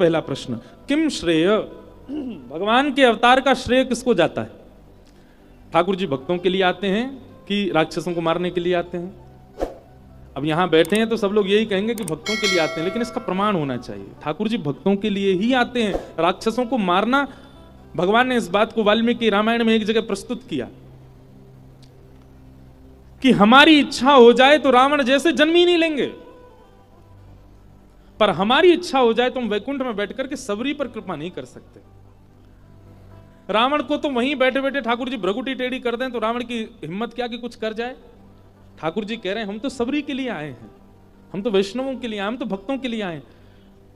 पहला प्रश्न, किम श्रेय, भगवान के अवतार का श्रेय किसको जाता है? ठाकुर जी भक्तों के लिए आते हैं कि राक्षसों को मारने के लिए आते हैं? अब यहां बैठे हैं तो सब लोग यही कहेंगे कि भक्तों के लिए आते हैं, लेकिन इसका प्रमाण होना चाहिए। ठाकुर जी भक्तों के लिए ही आते हैं। राक्षसों को मारना, भगवान ने इस बात को वाल्मीकि रामायण में एक जगह प्रस्तुत किया कि हमारी इच्छा हो जाए तो रावण जैसे जन्म ही नहीं लेंगे, पर हमारी इच्छा हो जाए तो हम वैकुंठ में बैठ करके सबरी पर कृपा नहीं कर सकते। रावण को तो वहीं बैठे बैठे ठाकुर जी भ्रगुटी टेढ़ी कर दें तो रावण की हिम्मत क्या कि कुछ कर जाए। ठाकुर जी कह रहे हैं हम तो सबरी के लिए आए हैं, हम तो वैष्णवों के लिए आए, हम तो भक्तों के लिए आए।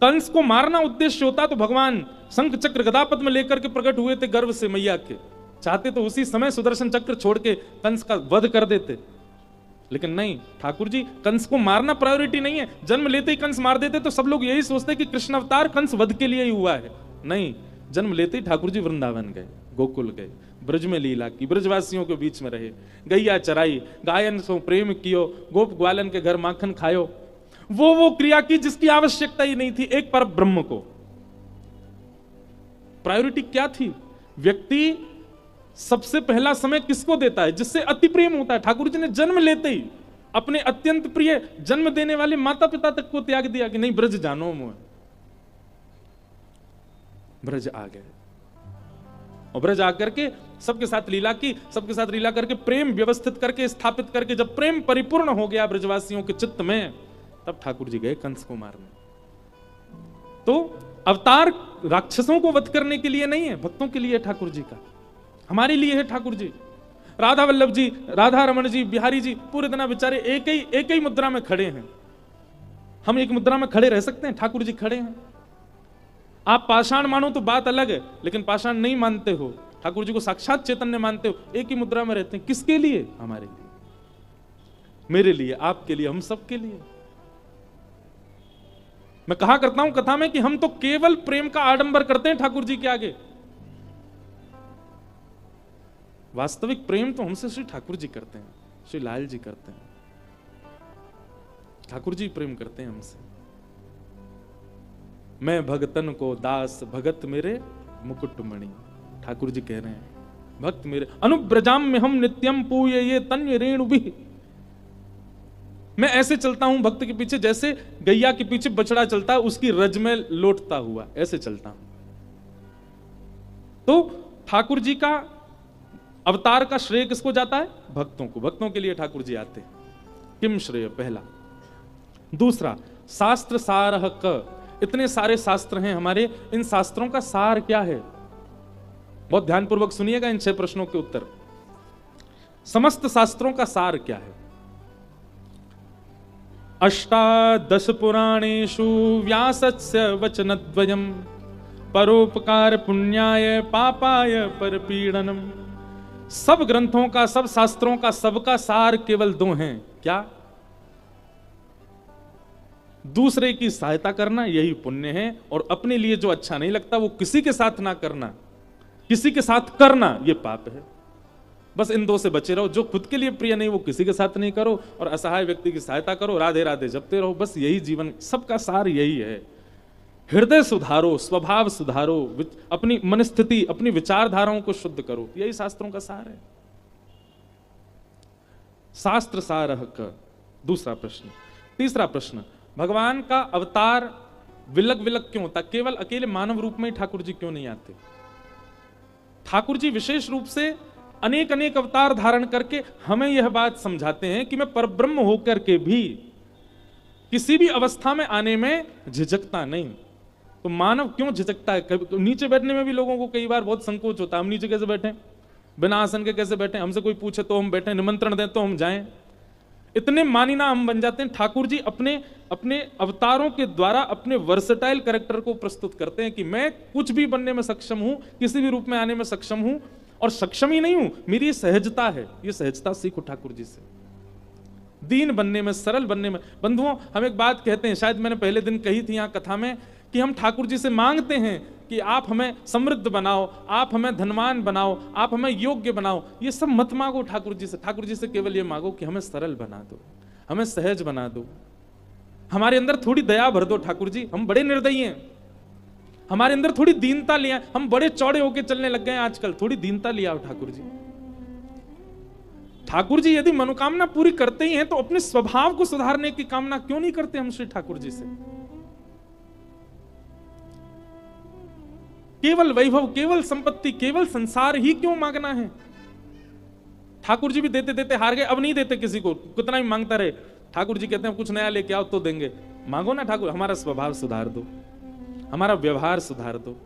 कंस को मारना उद्देश्य होता तो भगवान शंख चक्र गदा पद्म लेकर के प्रकट हुए थे गर्भ से मैया के, चाहते तो उसी समय सुदर्शन चक्र छोड़ के कंस का वध कर देते, लेकिन नहीं, ठाकुर जी कंस को मारना प्रायोरिटी नहीं है। जन्म लेते ही कंस मार देते तो सब लोग यही सोचते कि कृष्ण अवतार कंस वध के लिए ही हुआ है। नहीं, जन्म लेते ही ठाकुर जी वृंदावन गए, गोकुल गए, ब्रज में लीला की, ब्रजवासियों के बीच में रहे, गैया चराई, गायन सो प्रेम कियो, गोप ग्वालन के घर माखन खायो, वो क्रिया की जिसकी आवश्यकता ही नहीं थी एक पर ब्रह्म को। प्रायोरिटी क्या थी? व्यक्ति सबसे पहला समय किसको देता है? जिससे अति प्रेम होता है। ठाकुर जी ने जन्म लेते ही अपने अत्यंत प्रिय जन्म देने वाले माता पिता तक को त्याग दिया कि नहीं ब्रज जानो मुझे। ब्रज आ गए और ब्रज आकर के सबके साथ लीला की, सबके साथ लीला करके प्रेम व्यवस्थित करके स्थापित करके जब प्रेम परिपूर्ण हो गया ब्रजवासियों के चित्त में, तब ठाकुर जी गए कंस को मारने। तो अवतार राक्षसों को वध करने के लिए नहीं है, भक्तों के लिए ठाकुर जी का, हमारे लिए है ठाकुर जी। राधा वल्लभ जी, राधा रमन जी, बिहारी जी पूरे दिन बेचारे एक ही मुद्रा में खड़े हैं। हम एक मुद्रा में खड़े रह सकते हैं? ठाकुर जी खड़े हैं। आप पाषाण मानो तो बात अलग है, लेकिन पाषाण नहीं मानते हो, ठाकुर जी को साक्षात चैतन्य मानते हो, एक ही मुद्रा में रहते हैं। किसके लिए? हमारे लिए, मेरे लिए, आपके लिए, हम सबके लिए। मैं कहा करता हूं कथा में कि हम तो केवल प्रेम का आडंबर करते हैं ठाकुर जी के आगे। वास्तविक प्रेम तो हमसे श्री ठाकुर जी करते हैं, श्री लाल जी करते हैं, ठाकुर जी प्रेम करते हैं हमसे। मैं भगतन को दास भगत मेरे मुकुटमणि, ठाकुर जी कह रहे हैं भक्त मेरे अनुब्रजाम में हम नित्यम पूय ये तन्य रेणु भी। मैं ऐसे चलता हूं भक्त के पीछे जैसे गैया के पीछे बछड़ा चलता है, उसकी रज में लौटता हुआ ऐसे चलता हूं। तो ठाकुर जी का अवतार का श्रेय किसको जाता है? भक्तों को, भक्तों के लिए ठाकुर जी आते हैं। किम श्रेय पहला। दूसरा, शास्त्र सारह क, इतने सारे शास्त्र हैं हमारे, इन शास्त्रों का सार क्या है? बहुत ध्यानपूर्वक सुनिएगा इन 6 प्रश्नों के उत्तर। समस्त शास्त्रों का सार क्या है? अष्टादश पुराणेषु व्यासस्य वचनद्वयम् परोपकार पुण्याय पापाय परपीडनम। सब ग्रंथों का, सब शास्त्रों का, सबका सार केवल 2 हैं। क्या? दूसरे की सहायता करना, यही पुण्य है, और अपने लिए जो अच्छा नहीं लगता वो किसी के साथ ना करना, किसी के साथ करना ये पाप है। बस इन 2 से बचे रहो। जो खुद के लिए प्रिय नहीं वो किसी के साथ नहीं करो, और असहाय व्यक्ति की सहायता करो, राधे राधे जपते रहो। बस यही जीवन, सबका सार यही है। हृदय सुधारो, स्वभाव सुधारो, अपनी मनस्थिति, अपनी विचारधाराओं को शुद्ध करो, यही शास्त्रों का सार है। शास्त्र सारह का दूसरा प्रश्न। तीसरा प्रश्न, भगवान का अवतार विलग विलग क्यों होता? केवल अकेले मानव रूप में ही ठाकुर जी क्यों नहीं आते? ठाकुर जी विशेष रूप से अनेक अनेक अवतार धारण करके हमें यह बात समझाते हैं कि मैं परब्रह्म होकर के भी किसी भी अवस्था में आने में झिझकता नहीं। तो मानव क्यों झिझकता है? नीचे बैठने में भी लोगों को कई बार बहुत संकोच होता है। हम नीचे कैसे बैठे, बिना आसन के कैसे बैठे? हमसे कोई पूछे तो हम बैठे, निमंत्रण दें तो हम जाएं। इतने मानीना हम बन जाते हैं। ठाकुर जी अपने अपने अवतारों के द्वारा अपने वर्सेटाइल कैरेक्टर को प्रस्तुत करते हैं कि मैं कुछ भी बनने में सक्षम हूं, किसी भी रूप में आने में सक्षम हूं, और सक्षम ही नहीं हूं, मेरी ये सहजता है। ये सहजता सीखो ठाकुर जी से, दीन बनने में, सरल बनने में। बंधुओं, हम एक बात कहते हैं, शायद मैंने पहले दिन कही थी यहां कथा में, कि हम ठाकुर जी से मांगते हैं कि आप हमें समृद्ध बनाओ, आप हमें धनवान बनाओ, आप हमें योग्य बनाओ। ये सब मत मांगो ठाकुर जी से। ठाकुर जी से केवल ये मांगो कि हमें सरल बना दो, हमें सहज बना दो, हमारे अंदर थोड़ी दया भर दो ठाकुर जी। हम बड़े निर्दयी हैं, हमारे अंदर थोड़ी दीनता लिया, हम बड़े चौड़े होके चलने लग गए आजकल, थोड़ी दीनता लिया हो ठाकुर जी। ठाकुर जी यदि मनोकामना पूरी करते ही हैं तो अपने स्वभाव को सुधारने की कामना क्यों नहीं करते हम श्री ठाकुर जी से? केवल वैभव, केवल संपत्ति, केवल संसार ही क्यों मांगना है? ठाकुर जी भी देते देते हार गए, अब नहीं देते किसी को, कितना भी मांगता रहे। ठाकुर जी कहते हैं कुछ नया लेके आओ तो देंगे। मांगो ना ठाकुर, हमारा स्वभाव सुधार दो, हमारा व्यवहार सुधार दो,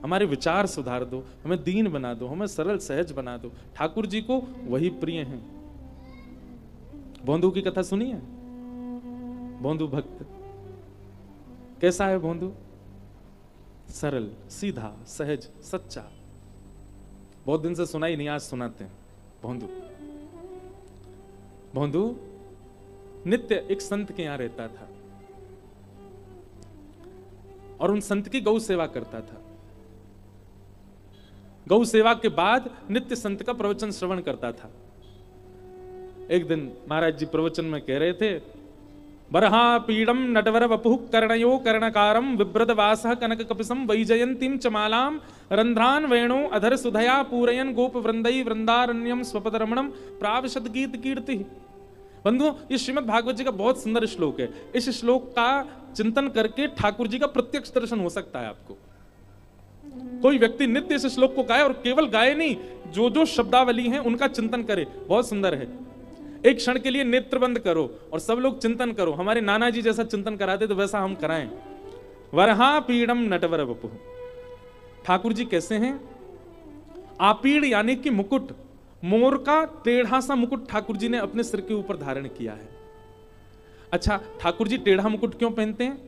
हमारे विचार सुधार दो, हमें दीन बना दो, हमें सरल सहज बना दो। ठाकुर जी को वही प्रिय हैं। भोंदू की कथा सुनी है? भोंदू भक्त कैसा है? भोंदू सरल, सीधा, सहज, सच्चा। बहुत दिन से सुनाई नहीं, आज सुनाते हैं। भोंदू भोंदू नित्य एक संत के यहां रहता था और उन संत की गौ सेवा करता था। गौ सेवा के बाद नित्य संत का प्रवचन श्रवण करता था। एक दिन महाराज जी प्रवचन में कह रहे थे, बरहा पीडम नटवर वपुः कर्णयो कर्णकारम विभ्रद वासः कनक कपिसम वैजयंतीम चमालाम रंध्रान वेणु अधर सुधया पूरयन गोप वृंदई वृंदारण्यम स्वपदरमणम प्रावशद गीत कीर्ति। बंधुओं, ये श्रीमद् भागवत जी का बहुत सुंदर श्लोक है। इस श्लोक का चिंतन करके ठाकुर जी का प्रत्यक्ष दर्शन हो सकता है आपको। कोई व्यक्ति नित्य इस श्लोक को गाए, और केवल गाए नहीं, जो जो शब्दावली है उनका चिंतन करे, बहुत सुंदर है। एक क्षण के लिए नेत्र बंद करो और सब लोग चिंतन करो। हमारे नाना जी जैसा चिंतन कराते तो वैसा हम कराएं। वरहा पीड़म नटवर वपुः। ठाकुर जी कैसे हैं? आपीड़ यानी कि मुकुट, मोर का टेढ़ा सा मुकुट ठाकुर जी ने अपने सिर के ऊपर धारण किया है। अच्छा, ठाकुर जी टेढ़ा मुकुट क्यों पहनते हैं?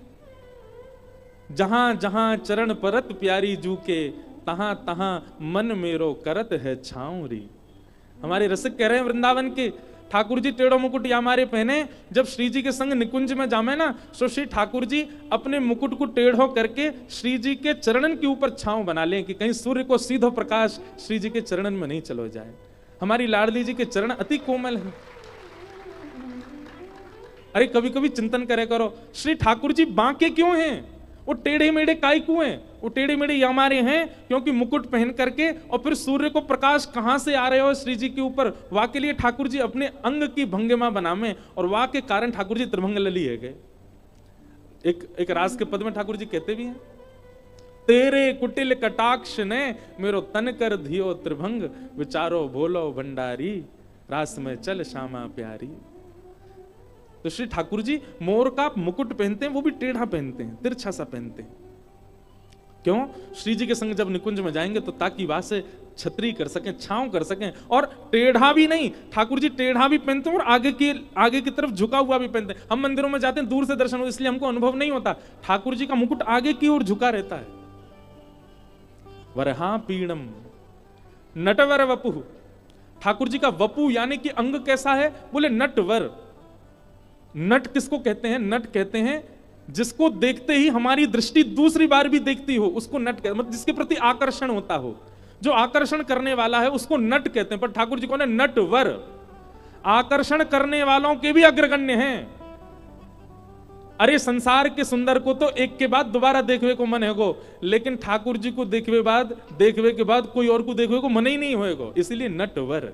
जहां जहां चरण परत प्यारी जू के, तहां तहां मन मेरो करत है छाऊरी। हमारे रसिक कह रहे हैं वृंदावन के, ठाकुर जी टेढ़ो मुकुट या हमारे पहने। जब श्री जी के संग निकुंज में जामे ना, तो श्री ठाकुर जी अपने मुकुट को टेढ़ो करके श्री जी के चरणन के ऊपर छांव बना लें कि कहीं सूर्य को सीधो प्रकाश श्री जी के चरणन में नहीं चलो जाए। हमारी लाडली जी के चरण अति कोमल हैं। अरे कभी कभी चिंतन करे करो, श्री ठाकुर जी बांके क्यों हैं? वो टेढ़े मेढ़े काय क्यों हैं? वो टेढ़े मेढ़े हमारे हैं क्योंकि मुकुट पहन करके, और फिर सूर्य को प्रकाश कहां से आ रहे हो श्री जी के ऊपर, वाह के लिए ठाकुर जी अपने अंग की भंगिमा बनावे, और वाह के कारण ठाकुर जी त्रिभंग लली है गए। एक रास के पद में ठाकुर जी कहते भी हैं, तेरे कुटिल कटाक्ष ने मेरो तन कर धियो त्रिभंग, विचारो भोलो भंडारी, रास में चल श्यामा प्यारी। तो श्री ठाकुर जी मोर का मुकुट पहनते हैं, वो भी टेढ़ा पहनते हैं, तिरछा सा पहनते हैं। क्यों? श्री जी के संग जब निकुंज में जाएंगे तो ताकि वहां से छतरी कर सकें, छांव कर सकें। और टेढ़ा भी नहीं, ठाकुर जी टेढ़ा भी पहनते हैं और आगे की तरफ झुका हुआ भी पहनते हैं। हम मंदिरों में जाते हैं, दूर से दर्शन हो, इसलिए हमको अनुभव नहीं होता। ठाकुर जी का मुकुट आगे की ओर झुका रहता है। वरहा पीणम नटवर वपुः। ठाकुर जी का वपु यानी कि अंग कैसा है? बोले नटवर। नट किसको कहते हैं? नट कहते हैं जिसको देखते ही हमारी दृष्टि दूसरी बार भी देखती हो, उसको नट कहते हैं। मतलब जिसके प्रति आकर्षण होता हो, जो आकर्षण करने वाला है उसको नट कहते हैं। पर ठाकुर जी कौन है? नटवर। आकर्षण करने वालों के भी अग्रगण्य हैं। अरे संसार के सुंदर को तो एक के बाद दोबारा देखने को मन है, लेकिन ठाकुर जी को देखवे के बाद कोई और को देखने को मन ही नहीं होएगा। इसीलिए नटवर,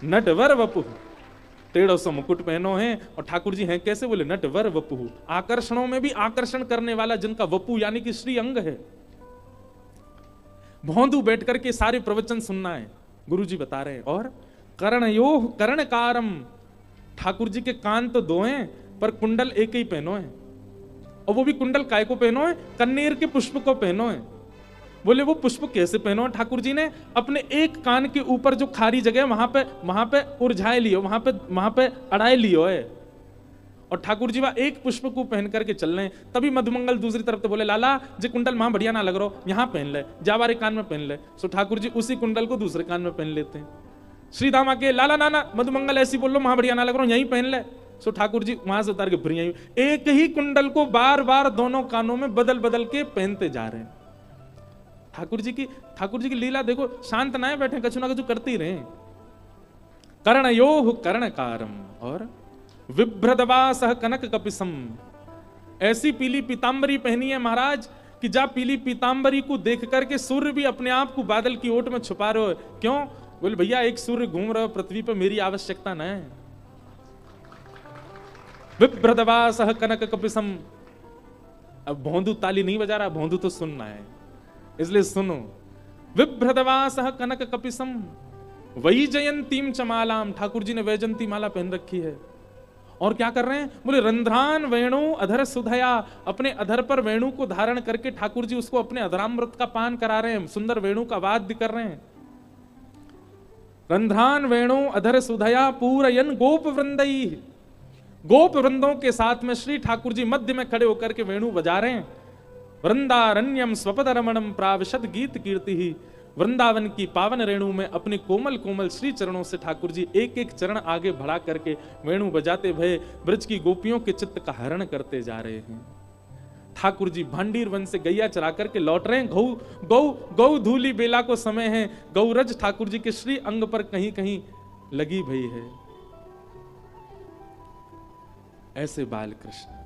नटवर वपुः। टेढ़ो सो मुकुट पहनो है, और ठाकुर जी हैं कैसे? बोले नटवर वपुः। आकर्षणों में भी आकर्षण करने वाला, जिनका वपु यानी कि श्री अंग है। भौंदू बैठ करके सारे प्रवचन सुनना है, गुरु जी बता रहे हैं। और कर्णयोः कर्णकारम। ठाकुर जी के कान तो दो हैं, पर कुंडल एक ही पहनो है। और वो भी कुंडल काय को पहनो है? कन्नेर के पुष्प को पहनो है। बोले वो पुष्प कैसे पहनो? ठाकुर जी ने अपने एक कान के ऊपर जो खारी जगह वहां पे उलझाए लियो, वहां पे अड़ाए लियो है। और ठाकुर जी वह एक पुष्प को पहन करके चल रहे हैं। तभी मधुमंगल दूसरी तरफ से बोले, लाला जे कुंडल वहां बढ़िया ना लग रहा, यहां पहन ले, जावारे कान में पहन ले। सो ठाकुर जी उसी कुंडल को दूसरे कान में पहन लेते हैं। श्रीधाम आके, लाला नाना मधुमंगल ऐसी बोल लो, वहां बढ़िया ना लग रहा, यहीं पहन ले। सो ठाकुर जी वहां से उतार के फिर यहीं, एक ही कुंडल को बार बार दोनों कानों में बदल बदल के पहनते जा रहे हैं। ठाकुर जी की लीला देखो, शांत ना बैठे, कछु ना कछु करती रहे। कर्णयोः कर्णकारम और विभ्रदवासः कनक कपिसम। ऐसी पीली पीतांबरी पहनी है महाराज कि जा पीली पीतांबरी को देख करके सूर्य भी अपने आप को बादल की ओट में छुपा रहे हो, क्यों? बोले भैया एक सूर्य घूम रहे हो पृथ्वी पर, मेरी आवश्यकता न है। विभ्रदवासह कनक कपिसम। अब भोंदू ताली नहीं बजा रहा, भोंदू तो सुनना है, इसलिए सुनो। विभ्रदवासह कनक कपिसम वही जयंतीम चमालाम। ठाकुर जी ने वैजंती माला पहन रखी है और क्या कर रहे हैं? बोले रंध्रान वेणु अधर सुधया। अपने अधर पर वेणु को धारण करके ठाकुर जी उसको अपने अधरामृत का पान करा रहे हैं, सुंदर वेणु का वाद्य कर रहे हैं। रंध्रान वेणु अधर सुधया पूरयन गोप वृंदई। गोप वृंदों के साथ में श्री ठाकुर जी मध्य में खड़े होकर के वेणु बजा रहे हैं। वृंदारण्यम स्वपद रमणम प्राविशद गीत कीर्ति ही। वृंदावन की पावन रेणु में अपने कोमल कोमल श्री चरणों से ठाकुर जी एक एक चरण आगे बढ़ा करके वेणु बजाते भये ब्रज की गोपियों के चित्त का हरण करते जा रहे हैं। ठाकुर जी भांडीर वन से गैया चरा करके लौट रहे हैं। गौ धूली बेला को समय है, गौरज ठाकुर जी के श्री अंग पर कहीं कहीं लगी भई है। ऐसे बाल कृष्ण।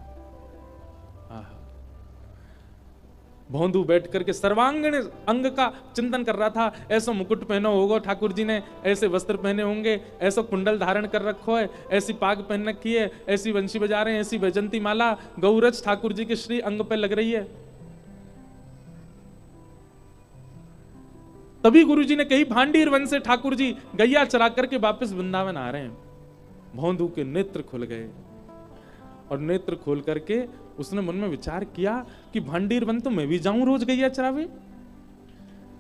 भोंदू बैठ करके सर्वांगीण अंग का चिंतन कर रहा था। ऐसा मुकुट पहना होगा ठाकुर जी ने, ऐसे वस्त्र पहने होंगे, ऐसा कुंडल धारण कर रखो है, ऐसी पाग पहन रखी है, ऐसी वंशी बजा रहे हैं, ऐसी वैजंती माला गौरज ठाकुर जी के श्री अंग पे लग रही है। तभी गुरु जी ने कही भांडीर वन से ठाकुर जी गैया चरा करके वापस वृंदावन आ रहे हैं। भोंदू के नेत्र खुल गए और नेत्र खोल करके उसने मन में विचार किया कि भांडीर वन तो मैं भी जाऊं रोज गैया चरावे,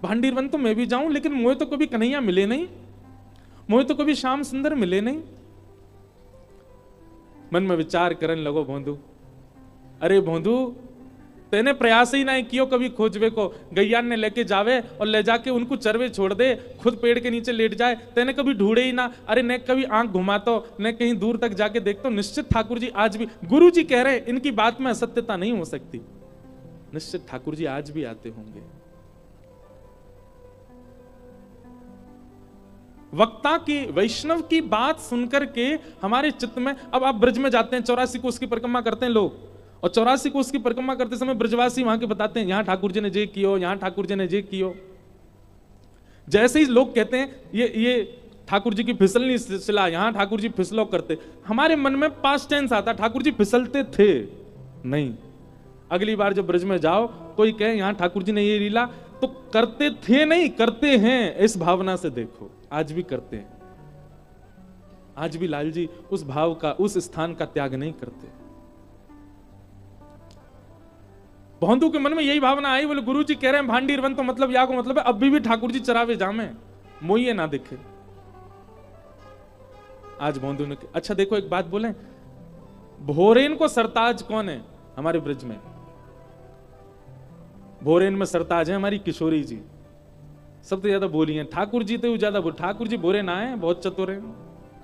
भांडीर वन तो मैं भी जाऊं, लेकिन मुझे तो कभी कन्हैया मिले नहीं, मुझे तो कभी श्याम सुंदर मिले नहीं। मन में विचार करने लगो भोंदू, अरे भोंदू तेने प्रयास ही नहीं कियो कभी खोजवे को। गैया ने लेके जावे और ले जाके उनको चरवे छोड़ दे, खुद पेड़ के नीचे लेट जाए, तेने कभी ढूंढे ही ना। अरे ने कभी आंख घुमातो, ने कहीं दूर तक जाके देखतो। निश्चित ठाकुर जी आज भी, गुरु जी कह रहे हैं इनकी बात में असत्यता नहीं हो सकती, निश्चित ठाकुर जी आज भी आते होंगे। वक्ता की वैष्णव की बात सुनकर के हमारे चित्त में, अब आप ब्रज में जाते हैं, 84 कोस की परिक्रमा करते हैं लोग, और 84 कोस की परिक्रमा करते समय ब्रजवासी वहां के बताते हैं यहां ठाकुर जी ने जे कियो, यहां ठाकुर जी ने जे कियो। जैसे ही लोग कहते हैं ये ठाकुर जी की फिसलनी शिला, यहां ठाकुर जी फिसलो करते, हमारे मन में पास्ट टेंस आता, ठाकुर जी फिसलते थे नहीं। अगली बार जब ब्रज में जाओ कोई कहे यहां ठाकुर जी ने ये लीला, तो करते थे नहीं, करते हैं, इस भावना से देखो, आज भी करते हैं। आज भी लाल जी उस भाव का, उस स्थान का त्याग नहीं करते। भोंदू के मन में यही भावना आई, बोले गुरु जी कह रहे हैं भांडीर वन तो मतलब या को मतलब है अभी भी ठाकुर जी चरावे जामे, मोइए ना दिखे। आज भोंदू ने, अच्छा देखो एक बात बोले, भोरेन को सरताज कौन है हमारे ब्रज में? भोरेन में सरताज है हमारी किशोरी जी, सबसे ज्यादा बोली है। ठाकुर जी तो ज्यादा बोल, ठाकुर जी भोरे ना है, बहुत चतुर है,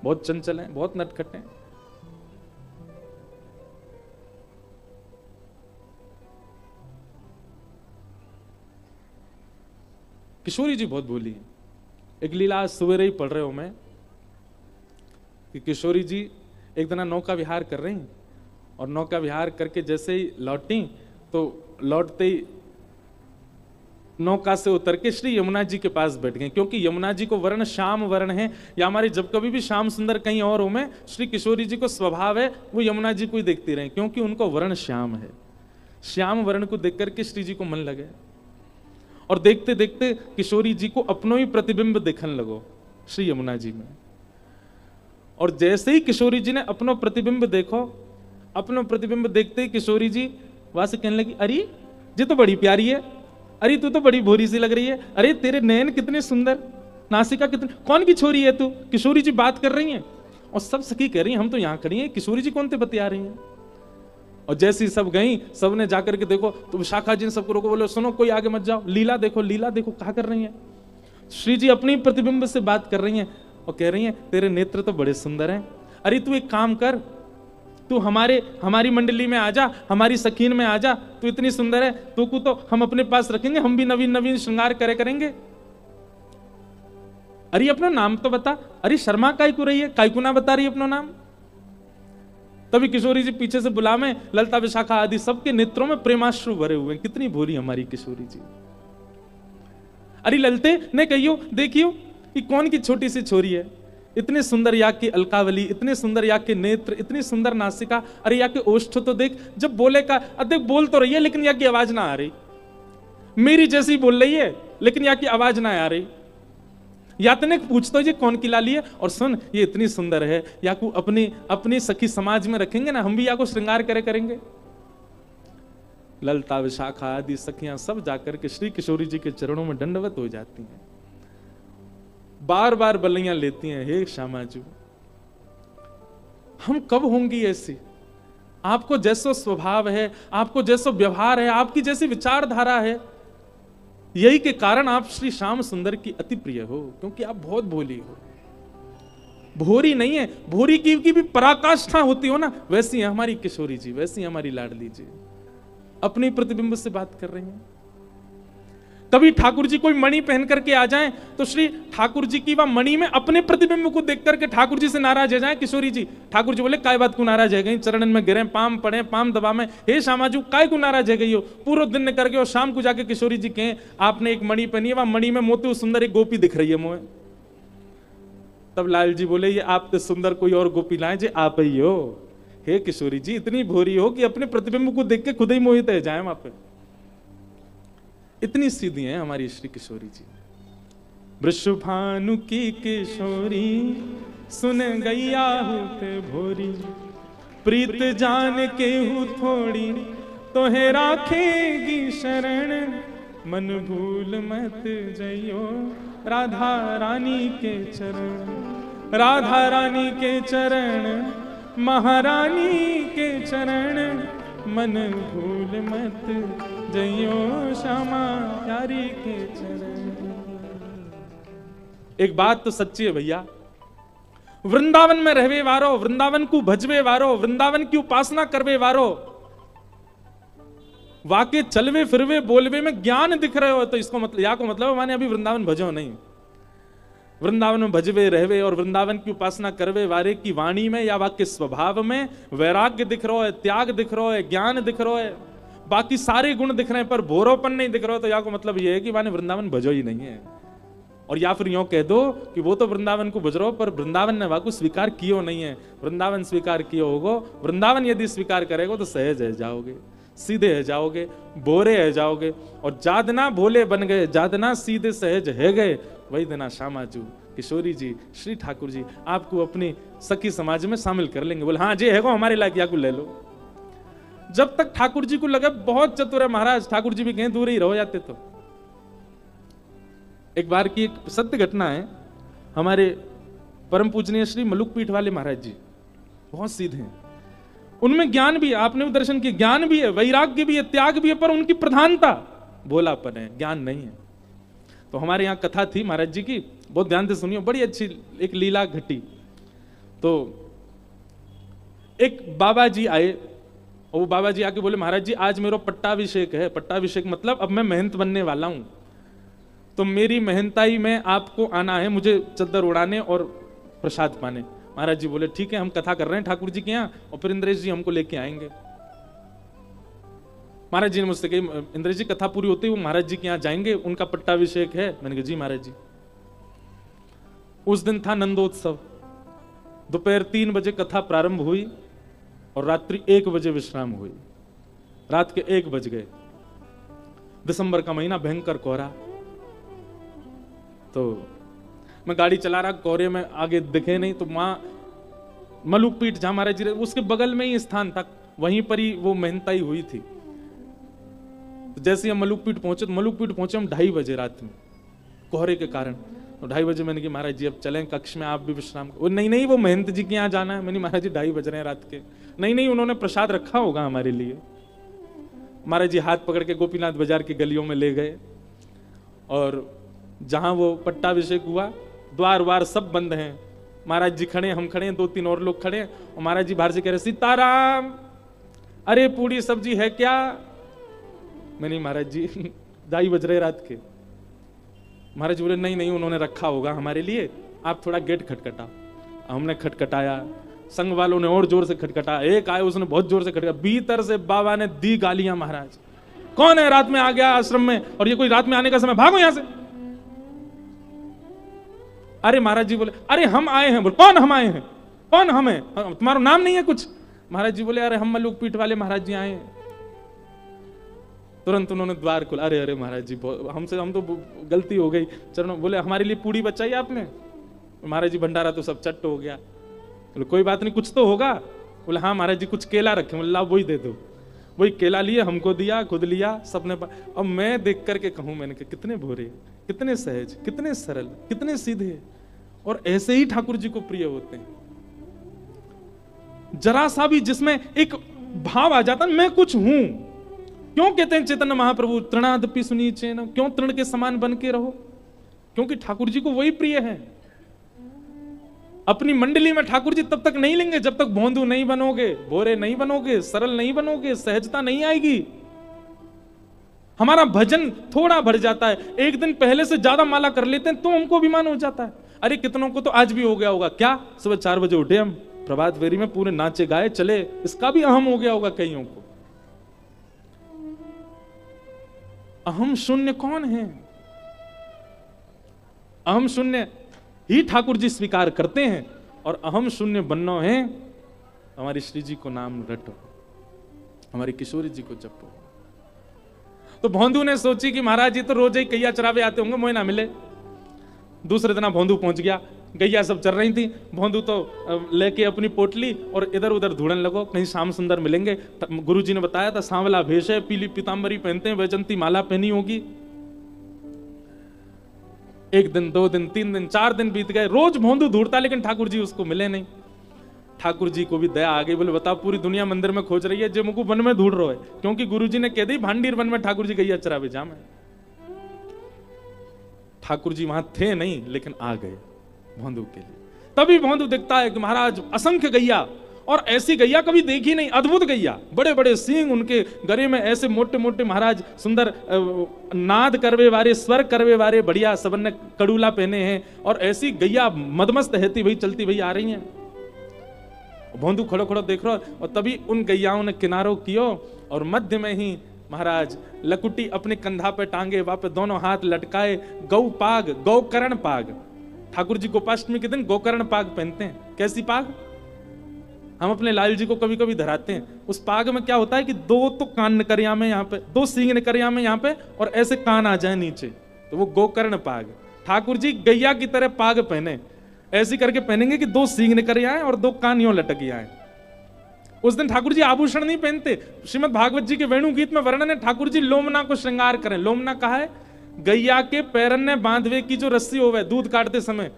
बहुत चंचल है, बहुत नटखट है। किशोरी जी बहुत भोली है। एक लीला आज सवेरे ही पढ़ रहे हो मैं कि किशोरी जी एक दिन नौका विहार कर रही और नौका विहार करके जैसे ही लौटी तो लौटते ही नौका से उतर के श्री यमुना जी के पास बैठ गए, क्योंकि यमुना जी को वर्ण श्याम वर्ण है, या हमारे जब कभी भी श्याम सुंदर कहीं और हो में, श्री किशोरी जी को स्वभाव है वो यमुना जी को ही देखती रहे, क्योंकि उनको वर्ण श्याम है। श्याम वर्ण को देख करके श्री जी को मन लगे और देखते देखते किशोरी जी को अपनो ही प्रतिबिंब देखने लगो श्री यमुना जी में। और जैसे ही किशोरी जी ने अपनो प्रतिबिंब देखो, अपनो प्रतिबिंब देखते ही किशोरी जी वहां से कहने लगी, अरे ये तो बड़ी प्यारी है, अरे तू तो बड़ी भोरी सी लग रही है, अरे तेरे नयन कितने सुंदर, नासिका कितनी, कौन की छोरी है तू? किशोरी जी बात कर रही हैं और सब सखी कह रही हैं हम तो यहाँ खड़ी हैं, किशोरी जी कौन ते बतिया रही हैं। और जैसी सब गई, सबने जाकर के देखो तो विशाखा जी ने सबको रोको, बोले सुनो कोई आगे मत जाओ, लीला देखो, लीला देखो क्या कर रही हैं। श्री जी अपनी प्रतिबिंब से बात कर रही हैं और कह रही हैं तेरे नेत्र तो बड़े सुंदर हैं, अरे तू एक काम कर, तू हमारी मंडली में आ जा, हमारी सखीन में आ जा, तू इतनी सुंदर है, तू को तो हम अपने पास रखेंगे, हम भी नवीन नवीन श्रृंगार करेंगे। अरे अपना नाम तो बता, अरे शर्मा काय को रही है, काय को ना बता रही अपना नाम। तभी किशोरी जी पीछे से बुलावे, ललता विशाखा आदि सबके नेत्रों में प्रेमाश्रु भरे हुए हैं। कितनी भोली हमारी किशोरी जी। अरे ललते ने कहियो देखियो कि कौन की छोटी सी छोरी है, इतने सुंदर याक की अलकावली, इतने सुंदर याक के नेत्र, इतनी सुंदर नासिका, अरे याक के ओष्ठ तो देख, जब बोले का देख बोल तो रही है लेकिन याक की आवाज ना आ रही, मेरी जैसी बोल रही है लेकिन याक की आवाज ना आ रही। यातने पूछते जी कौन की लाली है, और सुन ये इतनी सुंदर है, या को अपनी सखी समाज में रखेंगे ना, हम भी या को श्रृंगार करेंगे। ललता विशाखा आदि सखियां सब जाकर के श्री किशोरी जी के चरणों में दंडवत हो जाती हैं, बार बार बलियां लेती हैं, हे श्यामाजू हम कब होंगी ऐसी, आपको जैसो स्वभाव है, आपको जैसो व्यवहार है, आपकी जैसी विचारधारा है, यही के कारण आप श्री श्याम सुंदर की अति प्रिय हो, क्योंकि आप बहुत भोली हो। भोरी नहीं है, भोरी की भी पराकाष्ठा होती हो ना, वैसी है हमारी किशोरी जी, वैसी है हमारी लाडली जी। अपने प्रतिबिंब से बात कर रही हैं। कभी ठाकुर जी कोई मणि पहन करके आ जाएं तो श्री ठाकुर जी की वह मणि में अपने प्रतिबिंब को देख करके ठाकुर जी से नाराज हो जाएं किशोरी जी। ठाकुर जी बोले काय बात को नाराज है गई, चरणन में गिरे, पाम पड़े, पाम दबा में, हे श्यामाजू काय को नाराज है गई हो, पूरा दिन करके और शाम को जाके किशोरी जी कहें आपने एक मणि पहनी है, वह मणि में मोती सुंदर एक गोपी दिख रही है मुझे। तब लाल जी बोले ये आप तो सुंदर कोई और गोपी लाए जे आप ही हो। हे किशोरी जी इतनी भोरी हो कि अपने प्रतिबिंब को देख के खुद ही मोहित है जाए वहां पे, इतनी सीधी है हमारी श्री किशोरी जी। वृषभानु की किशोरी सुन गैया होते भोरी, प्रीत जान के हूँ थोड़ी तो है राखेगी शरण, मन भूल मत जइयो राधा रानी के चरण, राधा रानी के चरण, महारानी के चरण, मन भूल मत जइयो श्यामा प्यारी के चरण। एक बात तो सच्ची है भैया, वृंदावन में रहवे वारो, वृंदावन को भजवे वारो, वृंदावन की उपासना करवे वारो, वाके चलवे फिरवे बोलवे में ज्ञान दिख रहे हो तो इसको मतलब या को मतलब माने अभी वृंदावन भजो नहीं। वृंदावन में भजवे रहवे और वृंदावन की उपासना करवे वारे की वाणी में या वाक्य स्वभाव में वैराग्य दिख रहा है, त्याग दिख रहा है, ज्ञान दिख रहा है, बाकी सारे गुण दिख रहे हैं पर भोरोपन नहीं दिख रहा, तो या को मतलब ये है कि माने वृंदावन भजो ही नहीं है। और या फिर यूं कह दो कि वो तो वृंदावन को भज रहो पर वृंदावन ने वाको स्वीकार कियो नहीं है। वृंदावन स्वीकार कियो होगो, वृंदावन यदि स्वीकार करेगो तो सहज है जाओगे, सीधे है जाओगे, बोरे है जाओगे। और जादना भोले बन गए, जादना सीधे सहज है गए, वही देना श्यामाजू किशोरी जी श्री ठाकुर जी आपको अपनी सखी समाज में शामिल कर लेंगे। बोले हाँ जे है हमारे लायक या को ले लो। जब तक ठाकुर जी को लगे बहुत चतुर है महाराज, ठाकुर जी भी कहीं दूर ही रह जाते। तो एक बार की एक सत्य घटना है, हमारे परम पूजनीय श्री मलुक पीठ वाले महाराज जी बहुत सीधे हैं, उनमें ज्ञान भी है, आपने भी दर्शन किया, ज्ञान भी है, वैराग्य भी है, त्याग भी है, पर उनकी प्रधानता भोलापन है, ज्ञान नहीं है। तो हमारे यहाँ कथा थी महाराज जी की, बहुत ध्यान से सुनियो, बड़ी अच्छी एक लीला घटी। तो एक बाबा जी आए और वो बाबा जी आके बोले महाराज जी आज मेरा पट्टाभिषेक है। पट्टाभिषेक मतलब अब मैं महंत बनने वाला हूं, तो मेरी महंताई में आपको आना है, मुझे चद्दर उड़ाने और प्रसाद पाने। महाराज जी बोले ठीक है हम कथा कर रहे हैं ठाकुर जी के यहाँ और फिर इंद्रेश जी हमको लेके आएंगे। महाराज जी ने मुझसे कही इंद्रेश जी कथा पूरी होती है वो महाराज जी के यहाँ जाएंगे, उनका पट्टाभिषेक है। मैंने कहा जी महाराज जी। उस दिन था नंदोत्सव, दोपहर 3 बजे कथा प्रारंभ हुई और रात्रि 1 बजे विश्राम हुई। रात के 1 बज गए, दिसंबर का महीना, भयंकर कोहरा। तो मैं गाड़ी चला रहा, कोहरे में आगे दिखे नहीं, तो वहां मलुक पीठ जहां महाराज जी उसके बगल में ही स्थान था, वहीं पर ही वो महंताई हुई थी। तो जैसे हम मलुक पीठ पहुंचे, तो मलुक पीठ पहुंचे हम 2:30 बजे रात में, कोहरे के कारण। तो 2:30 बजे मैंने कहा महाराज जी अब चलें कक्ष में, आप भी विश्राम। वो नहीं वो महंत जी के यहाँ जाना है। मैंने महाराज जी 2:30 बज रहे हैं रात के। नहीं उन्होंने प्रसाद रखा होगा हमारे लिए। महाराज जी हाथ पकड़ के गोपीनाथ बाजार की गलियों में ले गए और जहां वो पट्टाभिषेक हुआ द्वार वार सब बंद हैं। महाराज जी खड़े, हम खड़े, 2-3 और लोग खड़े और महाराज जी बाहर से कह रहे सीताराम, अरे पूरी सब्जी है क्या? मैंने महाराज जी 2:30 बज रहे रात के। महाराज बोले नहीं उन्होंने रखा होगा हमारे लिए, आप थोड़ा गेट खटखटाओ। हमने खटखटाया, संघ वालों ने और जोर से खटखटा, एक आए उसने बहुत जोर से खटखटा, भीतर से बाबा ने दी गालियां, महाराज कौन है रात में आ गया आश्रम में, और ये कोई रात में आने का समय, भागो यहां से। अरे महाराज जी बोले, अरे हम आए हैं। बोले कौन हम आए हैं, कौन हम है, तुम्हारा नाम नहीं है कुछ। महाराज जी बोले, अरे हम मल्लुक पीठ वाले महाराज जी आए हैं। तुरंत उन्होंने द्वार खोला, अरे अरे महाराज जी हमसे, हम तो गलती हो गई चरणों। बोले हमारे लिए पूड़ी बचाई आपने। महाराज जी भंडारा तो सब चट्ट हो गया। बोले कोई बात नहीं, कुछ तो होगा। बोले हाँ महाराज जी कुछ केला रखे। बोले लाओ वही दे दो। वही केला लिए, हमको दिया, खुद लिया, सबने। अब मैं देख करके कहूं, मैंने कहा कितने भोरे, कितने सहज, कितने सरल, कितने सीधे, और ऐसे ही ठाकुर जी को प्रिय होते हैं। जरा सा भी जिसमें एक भाव आ जाता, मैं कुछ हूं। क्यों कहते हैं चैतन्य महाप्रभु तृणादपि सुनीचे न, क्यों तृण के समान बन के रहो? क्योंकि ठाकुर जी को वही प्रिय है। अपनी मंडली में ठाकुर जी तब तक नहीं लेंगे जब तक भोंदू नहीं बनोगे, भोरे नहीं बनोगे, सरल नहीं बनोगे, सहजता नहीं आएगी। हमारा भजन थोड़ा बढ़ जाता है, एक दिन पहले से ज्यादा माला कर लेते हैं तो हमको अभिमान हो जाता है। अरे कितनों को तो आज भी हो गया होगा, क्या सुबह 4 बजे उठे हम, प्रभात फेरी में पूरे नाचे गाए चले, इसका भी अहम हो गया होगा कईयों को। अहम शून्य कौन है? अहम शून्य ही ठाकुर जी स्वीकार करते हैं, और अहम शून्य बनना है हमारी श्री जी को नाम रटो, हमारी किशोरी जी को जपो। तो भोंदू ने सोची कि महाराज जी तो रोज ही गैया चरावे आते होंगे, मोए ना मिले। दूसरे दिन भोंदू पहुंच गया, गैया सब चल रही थी, भोंदू तो लेके अपनी पोटली और इधर उधर ढूंढने लगो, कहीं श्याम सुंदर मिलेंगे। गुरुजी ने बताया था सांवला भेष है, पीली पीतांबरी पहनते हैं, वैजंती माला पहनी होगी। 1 दिन 2 दिन 3 दिन 4 दिन बीत गए, रोज भोंदू ढूंढता, लेकिन ठाकुर जी उसको मिले नहीं। ठाकुर जी को भी दया आ गई, बोले बताओ पूरी दुनिया मंदिर में खोज रही है, जो मुझको वन में ढूंढ रहा है, क्योंकि गुरुजी ने कह दी भांडीर वन में ठाकुर जी गैया चरावे जाम है। ठाकुर जी वहां थे नहीं, लेकिन आ गए भोंदू के लिए। तभी भोंदू देखता है कि महाराज असंख्य गैया, और ऐसी गैया कभी देखी नहीं, अद्भुत गैया, बड़े बड़े सींग, उनके गले में ऐसे मोटे मोटे महाराज सुंदर नाद करवे वाले, स्वर करवे वाले, बढ़िया सबन ने कड़ूला पहने हैं, और ऐसी गैया मदमस्त रहती भाई, चलती भाई आ रही हैं। भोंदू खड़ो खड़ो देख रहा, और तभी उन गैयाओं ने किनारो कियो, और मध्य में ही महाराज लकुटी अपने कंधा पे टांगे, वहां पे दोनों हाथ लटकाए, गौ पाग, गौकर्ण पाग। ठाकुर जी गोपाष्टमी के दिन गोकर्ण पाग पहनते हैं। कैसी पाग? हम अपने लाल जी को कभी कभी धराते हैं। उस पाग में क्या होता है कि 2 तो कान निकरिया में यहाँ पे, 2 सींग निकरिया में यहाँ पे, और ऐसे कान आ जाए नीचे, तो वो गोकर्ण पाग। ठाकुर जी गैया की तरह पाग पहने, ऐसी करके पहनेंगे कि 2 सींग निकरिया है और 2 कान यूं लटक आए। उस दिन ठाकुर जी आभूषण नहीं पहनते। श्रीमद् भागवत जी के वेणु गीत में वर्णन है, ठाकुर जी लोमना को श्रृंगार करें। लोमना कहा है गैया के पैरन ने बांधवे की जो रस्सी होवे दूध काटते समय,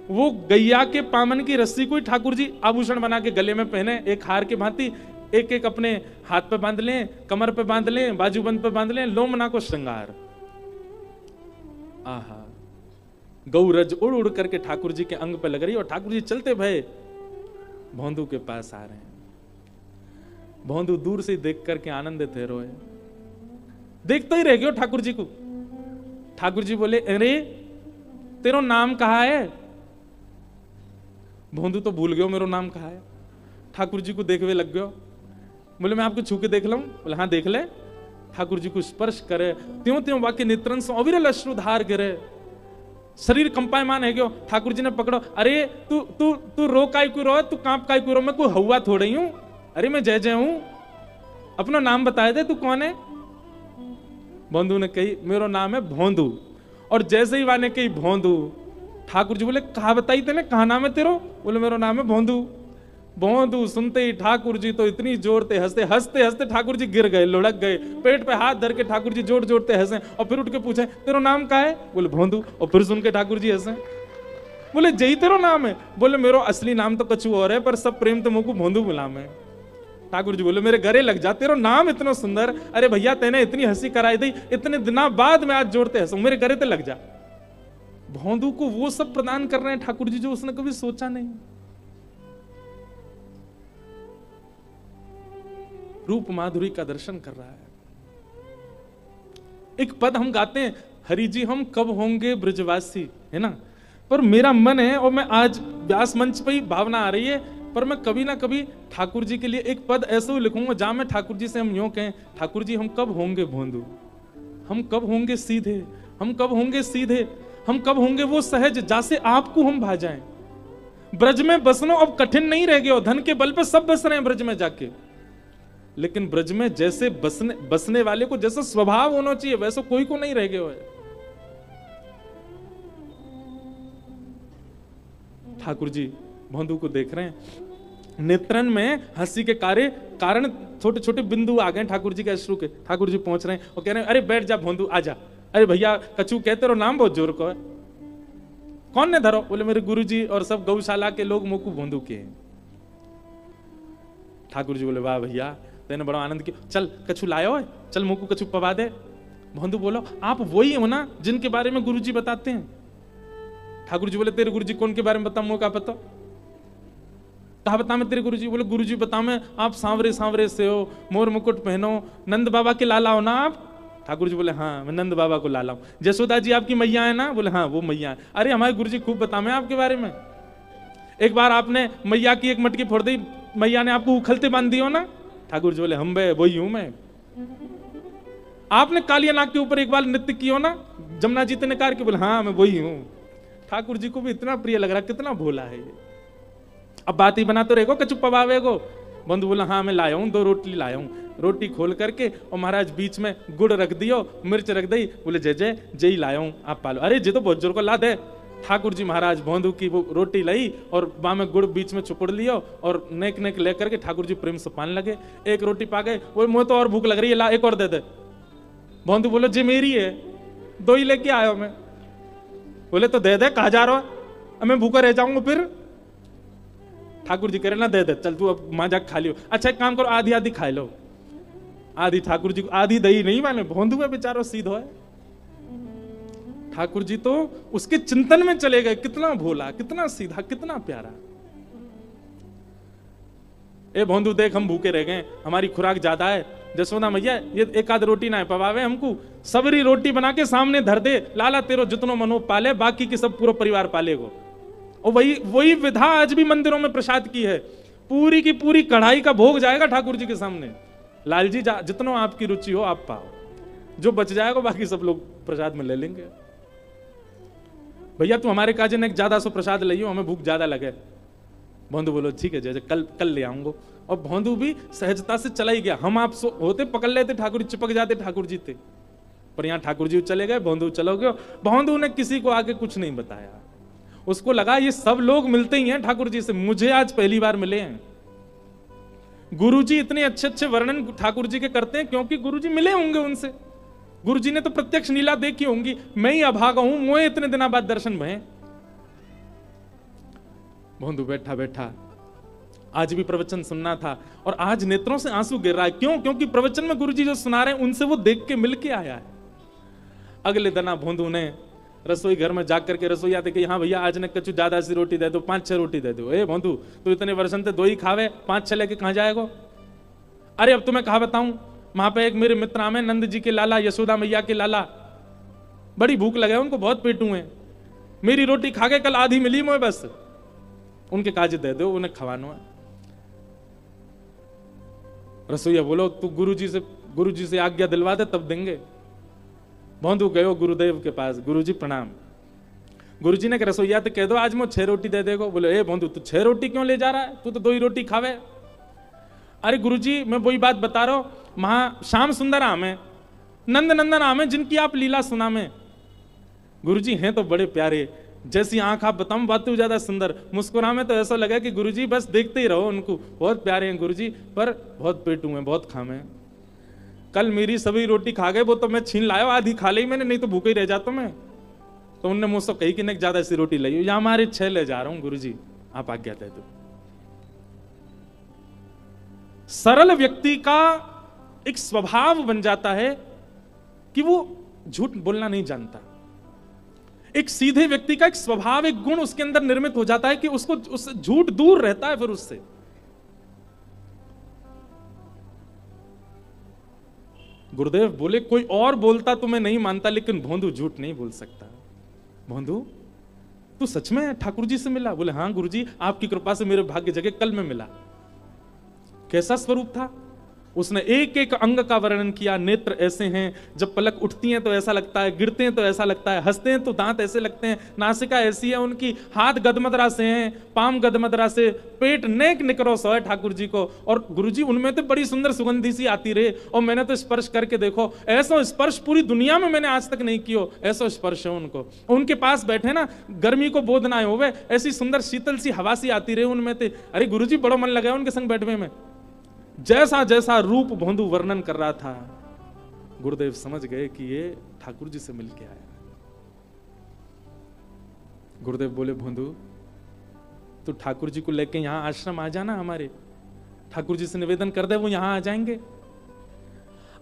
वो गैया के पामन की रस्सी को ही ठाकुर जी आभूषण बना के गले में पहने, एक हार के भांति, एक एक अपने हाथ पे बांध लें, कमर पे बांध लें, बाजूबंद पे बांध लें, लोमना को श्रृंगार। आहा, गौरज उड़ उड़ करके ठाकुर जी के अंग पे लग रही, और ठाकुर जी चलते भय भोंदू के पास आ रहे हैं। भोंदू दूर से देख करके आनंदित है, रोए, देखते ही रह गयो ठाकुर जी को। ठाकुर जी बोले, अरे तेरो नाम कहा है? भोंदू तो भूल गयो मेरा नाम कहा है। ठाकुर जी को देखवे लग गयो, बोले मैं आपको छू के देख लूं? बोले हाँ देख ले। ठाकुर जी को स्पर्श करे, त्यों त्यों वाक्य नेत्रन से अविरल अश्रुधार गिरे, शरीर कंपायमान है गयो। ठाकुर जी ने पकड़ो, अरे तू तू तू रो काय क्यों रो, तू कांप काय क्यों रो, मैं कोई हवा थोड़ी हूं, अरे मैं जय जय हूं, अपना नाम बताए दे, तू कौन है? भोंदू ने कही मेरा नाम है भोंदू। और जैसे ही वाने कही भोंदू, ठाकुर जी बोले कहा बताई तेने, कहा नाम है तेरो? बोले मेरा नाम है भोंदू। भोंदू सुनते ही ठाकुर जी तो इतनी जोरते हंसते हंसते हंसते ठाकुर जी गिर गए, लुढ़क गए, पेट पे हाथ धर के ठाकुर जी जोर जोरते हंसे, और फिर उठ के पूछे तेरा नाम क्या है? बोले भोंदू। और फिर सुन के ठाकुर जी हंसे, बोले जय तेरा नाम है? बोले मेरा असली नाम तो कछु और है, पर सब प्रेम तो मुझको भोंदू बुलाम है। ठाकुर जी बोले मेरे घरे लग जा, तेरा नाम इतना सुंदर, अरे भैया तेने इतनी हंसी कराई दी, इतने दिना बाद में आज जोड़ते हंसू, मेरे घरे तो लग जा। भोंदू को वो सब प्रदान कर रहे हैं ठाकुर जी जो उसने कभी सोचा नहीं। रूप माधुरी का दर्शन कर रहा है। एक पद हम गाते हैं, हरि जी हम कब होंगे ब्रजवासी, है ना, पर मेरा मन है, और मैं आज व्यास मंच पे ही भावना आ रही है पर मैं कभी ना कभी ठाकुर जी के लिए एक पद ऐसे ही लिखूंगा जहां मैं ठाकुर जी से हम यूं कहें, ठाकुर जी हम कब होंगे भोंदू, हम कब होंगे सीधे, हम कब होंगे सीधे, हम कब होंगे वो सहज जासे आपको हम भा जाएं। ब्रज में बसनो अब कठिन नहीं रह गया, धन के बल पे सब बस रहे हैं ब्रज में जाके, लेकिन ब्रज में जैसे बसने वाले को जैसा स्वभाव होना चाहिए वैसा कोई को नहीं रह गया है। ठाकुर जी भोंदू को देख रहे हैं, नेत्रन में हंसी के कारण छोटे छोटे बिंदु आ गए ठाकुर जी के अश्रु के। ठाकुर जी पहुंच रहे हैं और कह रहे हैं अरे बैठ जा भोंदू आजा। अरे भैया कछू कहते रहो, नाम बहुत जोर को है, कौन ने धरो? बोले मेरे गुरुजी और सब गौशाला के लोग मोकू भोंदू के हैं। ठाकुर जी बोले वाह भैया तेने बड़ा आनंद किया, चल कछु लायो है, चल मोकू कछु पवा दे। भोंदू बोलो आप वही हो ना जिनके बारे में गुरुजी बताते हैं? ठाकुर जी बोले तेरे गुरुजी कौन के बारे में बता, मौका पता कहा बता मैं तेरे गुरुजी? बोले गुरुजी बता मैं आप सांवरे सांवरे से हो, मोर मुकुट पहनो, नंद बाबा के लाला हो ना आप? ठाकुर जी बोले हाँ मैं नंद बाबा को लाला हूं। जसोदा जी आपकी मैया है ना? बोले हाँ वो मैया है। अरे हमारे गुरुजी खूब बताए आपके बारे में, एक बार आपने मैया की एक मटकी फोड़ दी, मैया ने आपको उखलते बांध दियो ना? ठाकुर जी बोले हम बे वही हूं मैं। आपने कालिया नाग के ऊपर एक बार नृत्य किया ना जमुना जी ने कार के? बोले हाँ मैं वही हूं। ठाकुर जी को भी इतना प्रिय लग रहा, कितना भोला है ये। अब बात ही बना तो रहेगो कचुप पवावे को। बंधु बोला हाँ मैं लाया हूं, 2 रोटी लाया हूं। रोटी खोल करके और महाराज बीच में गुड़ रख दियो, मिर्च रख दी। बोले जय जय जय लाया हूं आप पालो। अरे जे तो बहुत जोर को ला दे। ठाकुर जी महाराज भोंदू की वो रोटी लाई और वहां में गुड़ बीच में चुपड़ लियो और नेक नेक लेकर के ठाकुर जी प्रेम से पाने लगे। एक रोटी पा गए, वो मुझे तो और भूख लग रही है, ला एक और दे दे। भोंदू बोलो जी मेरी है, 2 ही लेके आयो मैं। बोले तो दे दे, कहा जा रहा है, मैं भूखा रह जाऊंगा फिर। ठाकुर जी कह रहे ना दे दे, चल तू अब मां जाके खा लियो। अच्छा एक काम करो आधी आधी खा लो। आधी ठाकुर जी को, आधी दही नहीं माने, भोंदू है बेचारा सीधो है। ठाकुर जी तो उसके चिंतन में चले गए, कितना भोला, कितना सीधा, कितना प्यारा। ए भोंदू देख हम भूखे रह गए, हमारी खुराक ज्यादा है। जसोदा मैया ये एक आध रोटी ना पवावे हमको, सबरी रोटी बना के सामने धर दे, लाला तेरो जितनो मनो पाले, बाकी के सब पूरा परिवार पालेगो। और वही विधा आज भी मंदिरों में प्रसाद की है। पूरी की पूरी कढ़ाई का भोग जाएगा ठाकुर जी के सामने। लाल जी जितना आपकी रुचि हो आप पाओ, जो बच जाएगा बाकी सब लोग प्रसाद में ले लेंगे। भैया तू हमारे काजे ने ज्यादा सो प्रसाद लियो, हमें भूख ज्यादा लगे। भोंदू बोलो ठीक है जैसे कल ले आऊंगा। और भोंदू भी सहजता से चला ही गया। हम आप होते पकड़ लेते, ठाकुर जी चिपक जाते ठाकुर जी थे, पर यहाँ ठाकुर जी चले गए, भोंदू चलो गए। भोंदू ने किसी को आगे कुछ नहीं बताया। उसको लगा ये सब लोग मिलते ही हैं ठाकुर जी से, मुझे आज पहली बार मिले हैं। गुरुजी इतने अच्छे अच्छे वर्णन ठाकुर जी के करते हैं क्योंकि गुरुजी मिले होंगे उनसे। गुरुजी ने तो प्रत्यक्ष लीला देखी होंगी। मैं ही अभागा हूं, मुझे इतने दिनों बाद दर्शन भये। भोंदू बैठा बैठा आज भी प्रवचन सुनना था और आज नेत्रों से आंसू गिर रहा है। क्यों? क्योंकि प्रवचन में गुरुजी जो सुना रहे हैं उनसे वो देख के मिल के आया है। अगले दिन भोंदू ने रसोई घर में जाकर के रसोईया थे कि हाँ भैया आज ने कछु ज्यादा सी रोटी दे दो, 5-6 रोटी दे दो। ए भोंदू तू इतने वर्षन से 2 ही खावे, 5-6 लेके कहां जाएगा? अरे अब तुम्हें कहा बताऊं, वहां पे एक मेरे मित्र आमे नंद जी के लाला, यशोदा मैया के लाला, बड़ी भूख लगे उनको, बहुत पेटू है। मेरी रोटी खा के कल आधी मिली मुझे, बस उनके काज दे दो, उन्हें खवानो है। रसोईया बोलो तू गुरुजी से आज्ञा दिलवा दे तब देंगे। भोंदू गयो गुरुदेव के पास, गुरुजी प्रणाम। गुरुजी ने कहा रसोईया तो कह दो आज मैं 6 रोटी दे देगो। बोले ए भोंदू तू 6 रोटी क्यों ले जा रहा है, तू तो 2 ही रोटी खावे। अरे गुरुजी मैं वही बात बता रहा हूं, महा श्याम सुंदर आम है, नंद नंदन आम है जिनकी आप लीला सुना में। गुरुजी हैं तो बड़े प्यारे, जैसी आंख आप बताऊं बात तो ज्यादा सुंदर। मुस्कुरा में तो ऐसा लगा कि गुरुजी बस देखते ही रहो उनको, बहुत प्यारे हैं गुरुजी, पर बहुत पेटू हैं, बहुत खामे हैं। कल मेरी सभी रोटी खा गए, वो तो मैं छीन लाया, आधी खा ली मैंने, नहीं तो भूखे ही रह जाता मैं। तो उनने मुझसे कही कि नहीं ज्यादा ऐसी रोटी लाई, या हमारे 6 ले जा रहा हूं गुरुजी, आप आज्ञा दे दो। सरल व्यक्ति का एक स्वभाव बन जाता है कि वो झूठ बोलना नहीं जानता। एक सीधे व्यक्ति का एक स्वभाव, एक गुण उसके अंदर निर्मित हो जाता है कि उससे झूठ दूर रहता है। फिर उससे गुरुदेव बोले कोई और बोलता तो मैं नहीं मानता, लेकिन भोंदू झूठ नहीं बोल सकता। भोंदू तू सच में ठाकुर जी से मिला? बोले हाँ गुरुजी, आपकी कृपा से मेरे भाग्य जगह कल में मिला। कैसा स्वरूप था? उसने एक एक अंग का वर्णन किया। नेत्र ऐसे हैं, जब पलक उठती हैं तो ऐसा लगता है, गिरते हैं तो ऐसा लगता है, हंसते हैं तो दांत ऐसे लगते हैं, नासिका ऐसी है उनकी, हाथ गदमदरा से हैं, पाम गदमदरा से, पेट नेक निकरो सो है ठाकुर जी को। और गुरुजी उनमें तो बड़ी सुंदर सुगंधी सी आती रहे, और मैंने तो स्पर्श करके देखो, ऐसा स्पर्श पूरी दुनिया में मैंने आज तक नहीं किया, ऐसा स्पर्श है उनको। उनके पास बैठे ना, गर्मी को बोध ना हो, ऐसी सुंदर शीतल सी हवा सी आती रहे उनमें थे। अरे गुरुजी बड़ा मन लगा उनके संग बैठने में। जैसा जैसा रूप भोंदू वर्णन कर रहा था, गुरुदेव समझ गए कि ये ठाकुर जी से मिलके आया। गुरुदेव बोले भोंदू तू ठाकुर जी को लेके यहां आश्रम आ जाना, हमारे ठाकुर जी से निवेदन कर दे, वो यहां आ जाएंगे।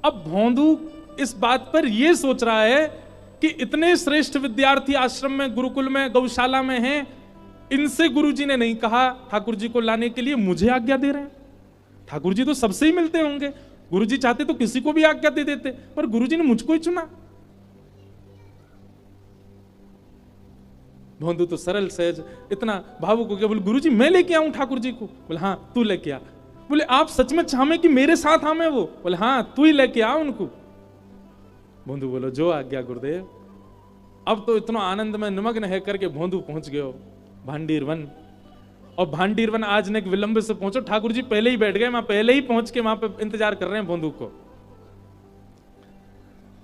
अब भोंदू इस बात पर यह सोच रहा है कि इतने श्रेष्ठ विद्यार्थी आश्रम में, गुरुकुल में, गौशाला में हैं, इनसे गुरुजी ने नहीं कहा ठाकुर जी को लाने के लिए, मुझे आज्ञा दे रहे हैं। ठाकुर जी तो सबसे ही मिलते होंगे, गुरुजी चाहते तो किसी को भी आज्ञा दे देते, पर गुरुजी ने मुझको ही चुना। भोंदू तो सरल सहज इतना भावुक हो गया, बोले गुरुजी मैं लेके आऊं ठाकुर जी को? बोले हाँ तू लेके आ। बोले आप सच में चाहे कि मेरे साथ आवे वो? बोले हाँ तू ही लेके आ उनको। भोंदू बोलो जो आज्ञा गुरुदेव। अब तो इतना आनंद में निमग्न है करके भोंदू पहुंच गयो भांडीर वन। और भांडीर वन आज ने विलंब से पहुंचो, ठाकुर जी पहले ही बैठ गए, वहां पहले ही पहुंच के वहां पे इंतजार कर रहे हैं भोंदू को।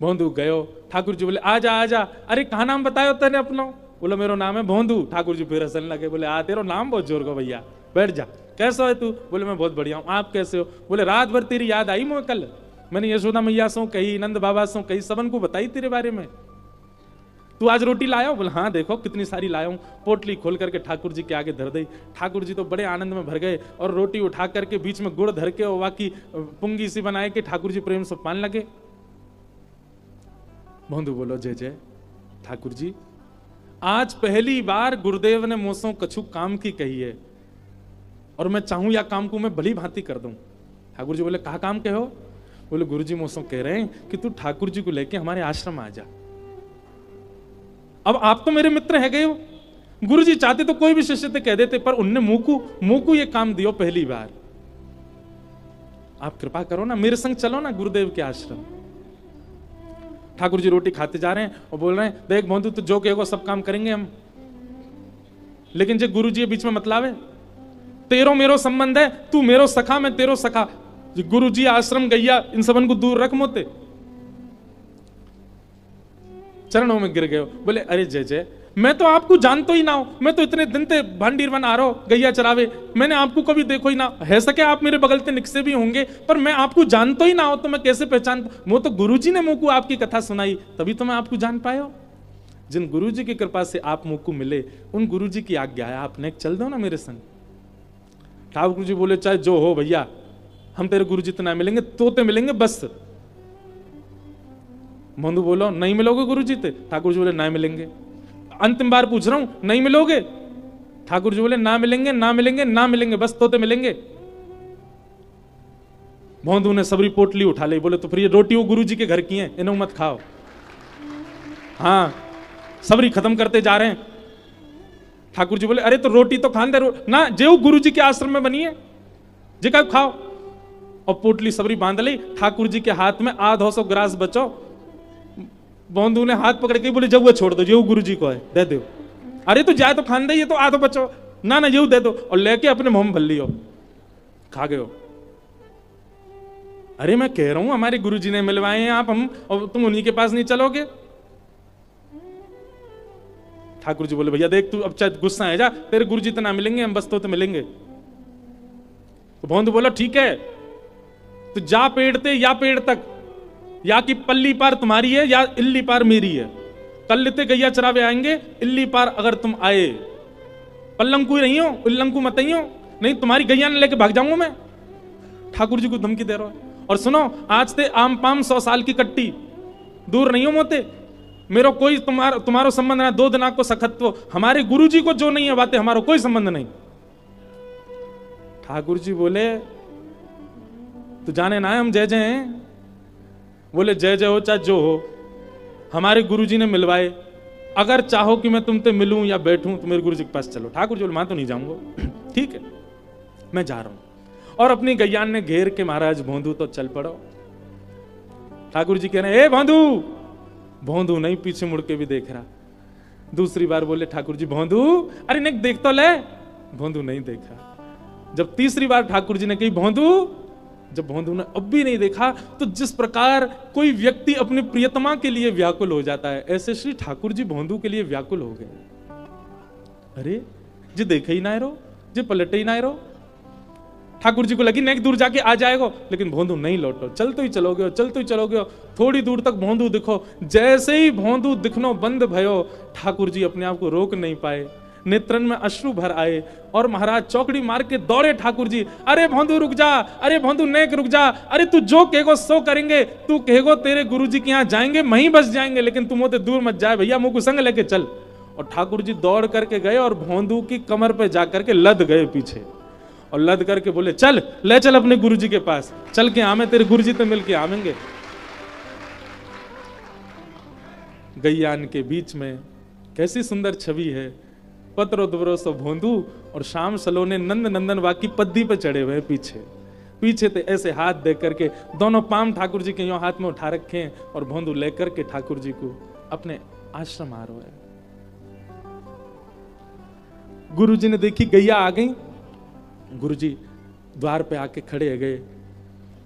भोंदू गयो, ठाकुर जी बोले आजा आजा। अरे कहा नाम बतायो तेने अपना? बोला मेरा नाम है भोंदू। ठाकुर जी फिर हंसने लगे, बोले आ तेरा नाम बहुत जोर का भैया, बैठ जा। कैसा है तू? बोले मैं बहुत बढ़िया हूं, आप कैसे हो? बोले रात भर तेरी याद आई मुझे, कल मैंने यशोदा मैया सो कही, नंद बाबा सो कही, सबन को बताई तेरे बारे में। तू आज रोटी लाया? बोले हाँ देखो कितनी सारी लाया हूं। पोटली खोल करके ठाकुर जी के आगे धर दी। ठाकुर जी तो बड़े आनंद में भर गए, और रोटी उठा करके बीच में गुड़ धर के ओवा की पुंगी सी बनाए कि ठाकुर जी प्रेम से पान लगे। भोंदू बोलो जय जय ठाकुर जी, आज पहली बार गुरुदेव ने मुझसे कछु काम की कही है, और मैं चाहूं या काम को मैं भली भांति कर दूं। ठाकुर जी बोले कहा काम कहो? बोले गुरु जी मुझसे कह रहे हैं कि तू ठाकुर जी को लेके हमारे आश्रम आ जा। अब आप तो मेरे मित्र है गए हो, गुरु जी चाहते तो कोई भी शिष्य से कह देते, पर उनने मुंह को ये काम दियो पहली बार। आप कृपा करो ना, मेरे संग चलो ना गुरुदेव के आश्रम। ठाकुर जी रोटी खाते जा रहे हैं और बोल रहे हैं देख भोंदू तू जो कहेगा सब काम करेंगे हम, लेकिन जो गुरु जी बीच में मतलब है, तेरो मेरो संबंध है, तू मेरो सखा मैं तेरो सखा। गुरु जी आश्रम गैया इन सबन को दूर रख मोते। चरणों में गिर गए। बोले अरे जय जय, मैं तो आपको जानतो ही ना हो, मैं तो इतने दिन से भांडीर वन आ रहा हूं गैया चरावे, मैंने आपको कभी देखो ही ना है। सके आप मेरे बगल से निकसे भी होंगे, पर मैं आपको जानतो ही ना हो तो मैं कैसे पहचान? वो तो गुरुजी ने मुझको आपकी कथा सुनाई, तभी तो मैं आपको जान पाया हो। जिन गुरुजी की कृपा से आप मुझको मिले, उन गुरुजी की आज्ञा है, आपने चल दो ना मेरे संग। ठाकुर जी बोले चाहे जो हो भैया, हम तेरे गुरुजी तो ना मिलेंगे, तोते मिलेंगे बस। भोंदू बोलो नहीं मिलोगे गुरुजी ते? ठाकुर जी बोले ना मिलेंगे। अंतिम बार पूछ रहा हूं, नहीं मिलोगे? ठाकुर जी बोले ना मिलेंगे ना मिलेंगे ना मिलेंगे, बस तोते मिलेंगे। भोंदू ने सबरी पोटली उठा ली। बोले तो फिर ये रोटी वो गुरुजी के घर की है, इन्हें मत खाओ। हाँ सबरी खत्म करते जा रहे हैं। ठाकुर जी बोले अरे तो रोटी तो खान दे ना, जो गुरुजी के आश्रम में बनी है जी का खाओ। और पोटली सबरी बांध ली। ठाकुर जी के हाथ में आधा सौ ग्रास बचो। भोंदू ने हाथ पकड़ के बोले जब वो छोड़ दो, जो गुरु जी को है दे दो। अरे तो जाए तो खान दे, ये तो आधो बचो ना ना, ये दे दो। और लेके अपने मुंह में भर लियो, खा गए। अरे मैं कह रहा हूं हमारे गुरु जी ने मिलवाए हैं आप, हम और तुम उन्हीं के पास नहीं चलोगे? ठाकुर जी बोले भैया देख तू अब चाहे गुस्सा है जा, तेरे गुरु जी तो ना मिलेंगे, हम बस तो मिलेंगे। तो भोंदू बोला ठीक है, तो जा पेड़ ते या पेड़ तक, या कि पल्ली पार तुम्हारी है या इल्ली पार मेरी है। कल लेते गैया चरावे आएंगे, इल्ली पार अगर तुम आए, पल्लंकू ही नहीं हो, उल्लंकू मत ही हो, नहीं तुम्हारी गैया ने लेके भाग जाऊंगा मैं। ठाकुर जी को धमकी दे रहा है। और सुनो आज ते आम पाम 100 साल की कट्टी, दूर नहीं हो मोते, मेरो कोई तुम्हारो संबंध ना, 2 दिनाक को सखत्व, हमारे गुरु जी को जो नहीं है बातें, हमारा कोई संबंध नहीं। ठाकुर जी बोले तू जाने ना है हम जय जय हैं। बोले जय जय हो चाहे जो हो, हमारे गुरुजी ने मिलवाए, अगर चाहो कि मैं तुमसे मिलूं या बैठूं तो मेरे गुरु जी के पास चलो। ठाकुर जी बोले, मैं तो नहीं जाऊंगा। ठीक है, मैं जा रहा हूं। और अपनी गैयान ने घेर के, महाराज भोंदू तो चल पड़ो। ठाकुर जी कह रहे, ए भोंदू। भोंदू नहीं पीछे मुड़ के भी देख रहा। दूसरी बार बोले ठाकुर जी, भोंदू, अरे नहीं देख तो ले। भोंदू नहीं देखा। जब तीसरी बार ठाकुर जी ने कही, भोंदू, जब भोंदू ने अब भी नहीं देखा, तो जिस प्रकार कोई व्यक्ति अपनी प्रियतमा के लिए व्याकुल हो जाता है, ऐसे श्री ठाकुर जी भोंदू के लिए व्याकुल हो गए। अरे जी देखे ही ना रो, जी पलटे ही ना रो। ठाकुर जी को लगी नेक दूर जाके आ जाएगा, लेकिन भोंदू नहीं लौटो। चलते ही चलोगे, चलते ही चलोगे। थोड़ी दूर तक भोंदू दिखो। जैसे ही भोंदू दिखनो बंद भयो, ठाकुर जी अपने आप को रोक नहीं पाए। नेत्रन में अश्रु भर आए और महाराज चौकड़ी मार के दौड़े ठाकुर जी। अरे भोंदू रुक जा, अरे भोंदू नेक रुक जा। अरे तू जो कहेगो सो करेंगे। तू कहेगो तेरे गुरु जी के यहाँ जाएंगे, वहीं बस जाएंगे, लेकिन तुम होते दूर मत जाए भैया, मुझको संग लेके चल। और ठाकुर जी दौड़ करके गए और भोंदू की कमर पे जाकर के लद गए पीछे, और लद करके बोले, चल ले चल अपने गुरु जी के पास, चल के आमे, तेरे गुरु जी तो मिल के आवेंगे। गैयान के बीच में कैसी सुंदर छवि है। पत्रो दुबरो सो भोंदू और श्याम सलोने नंद नंदन वाकी पद्दी पे चढ़े हुए पीछे। पीछे ते ऐसे हाथ दे करके दोनों पाम ठाकुर जी के यूं हाथ में उठा रखे हैं, और भोंदू लेकर के ठाकुर जी को अपने आश्रम आ रहे हैं। गुरु जी ने देखी गैया आ गई। गुरु जी द्वार पे आके खड़े गए,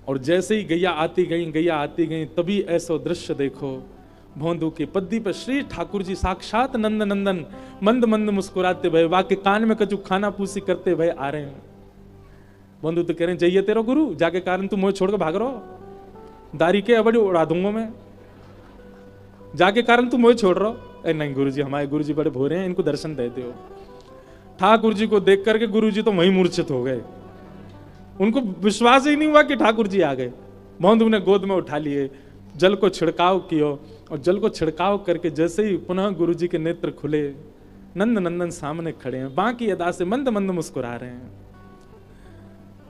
और जैसे ही गैया आती गई, तभी ऐसा दृश्य देखो। भोंदू की पद्दी पर श्री ठाकुर जी साक्षात नंद नंदन मंद मंद मुस्कुराते भय, वाके कान में कचू खाना पूसी करते भय आ रहे हैं। भोंदू तो कह रहे हैं, चाहिए तेरा गुरु, जाके कारण तू मुझे छोड़ के भाग रहो, दारी के अबड़ी उड़ा दूंगा मैं, जाके कारण तू मुझे छोड़ रहो। नहीं गुरु जी, हमारे गुरु जी बड़े भोरे हैं, इनको दर्शन दे दो। ठाकुर जी को देख करके गुरु जी तो वहीं मूर्छित हो गए। उनको विश्वास ही नहीं हुआ कि ठाकुर जी आ गए। भोंदू ने गोद में उठा लिए, जल को छिड़काव किया, और जल को छिड़काव करके जैसे ही पुनः गुरु जी के नेत्र खुले, नंद नंदन सामने खड़े हैं, बाकी अदा से मंद मंद मुस्कुरा रहे हैं।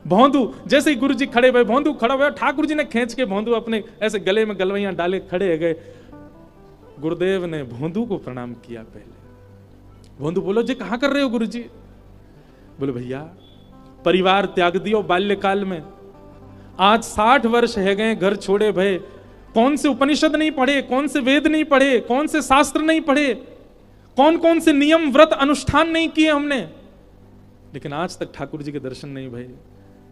भोंदू जैसे ही गुरु जी खड़े हुए, भोंदू खड़ा हुआ, ठाकुर जी ने खींच के भोंदू अपने ऐसे गले में गलवैयां डाले खड़े गए। गुरुदेव ने भोंदू को प्रणाम किया। पहले भोंदू बोलो, जी कहां कर रहे हो गुरु जी? बोले, भैया परिवार त्याग दियो बाल्यकाल में, आज 60 वर्ष है गए घर छोड़े भय। कौन से उपनिषद नहीं पढ़े, कौन से वेद नहीं पढ़े, कौन से शास्त्र नहीं पढ़े, कौन कौन से नियम व्रत अनुष्ठान नहीं किए हमने, लेकिन आज तक ठाकुर जी के दर्शन नहीं भये।